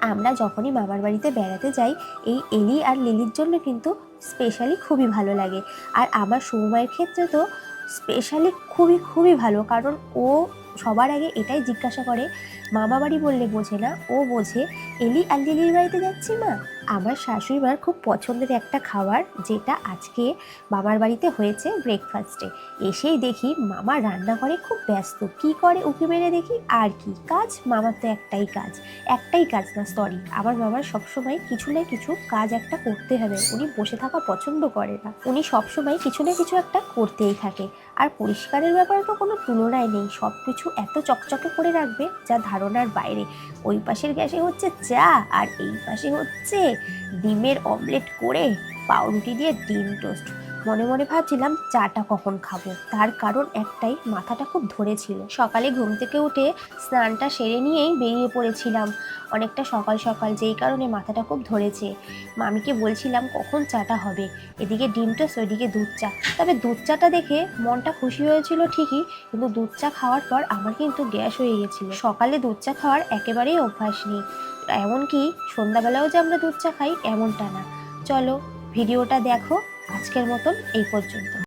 আমরা যখনই মামার বাড়িতে বেড়াতে যাই এই এলি আর লিলির জন্য কিন্তু স্পেশালি খুবই ভালো লাগে। আর আমার সৌমাইয়ের ক্ষেত্রে তো স্পেশালি খুবই খুবই ভালো, কারণ ও সবার আগে এটাই জিজ্ঞাসা করে, মামা বাড়ি বললে বোঝে না, ও বোঝে এলি আর লিলির বাড়িতে যাচ্ছি মা। আমার শাশুড়ি মার খুব পছন্দের একটা খাবার, যেটা আজকে মামার বাড়িতে হয়েছে ব্রেকফাস্টে। এসেই দেখি মামা রান্নাঘরে খুব ব্যস্ত, কি করে উঁকি মেরে দেখি, আর কি কাজ মামার তো একটাই কাজ না, সরি, আমার মামার সবসময় কিছু না কিছু কাজ একটা করতে হবে, উনি বসে থাকা পছন্দ করে না, উনি সবসময় কিছু না কিছু একটা করতেই থাকে। আর পরিষ্কারের ব্যাপারে তো কোনো তুলনায় নেই, সব কিছু এত চকচকে করে রাখবে যা ধারণার বাইরে। ওই পাশের গ্যাসে হচ্ছে চা, আর এই পাশে হচ্ছে ডিমের অমলেট করে পাউরুটি দিয়ে ডিম টোস্ট। মনে মনে ভাবছিলাম চাটা কখন খাবো, তার কারণ একটাই, মাথাটা খুব ধরেছিল। সকালে ঘুম থেকে উঠে স্নানটা সেরে নিয়েই বেরিয়ে পড়েছিলাম অনেকটা সকাল সকাল, যেই কারণে মাথাটা খুব ধরেছে। মামিকে বলছিলাম কখন চাটা হবে, এদিকে ডিম টোস্ট ওইদিকে দুধ চা। তবে দুধ চাটা দেখে মনটা খুশি হয়েছিল ঠিকই, কিন্তু দুধ চা খাওয়ার পর আমার কিন্তু গ্যাস হয়ে গেছিলো। সকালে দুধ চা খাওয়ার একেবারেই অভ্যাস নেই, এমনকি সন্ধ্যাবেলাও যে আমরা দুধ চা খাই এমনটা না। চলো ভিডিওটা দেখো, আজকের মতন এই পর্যন্ত।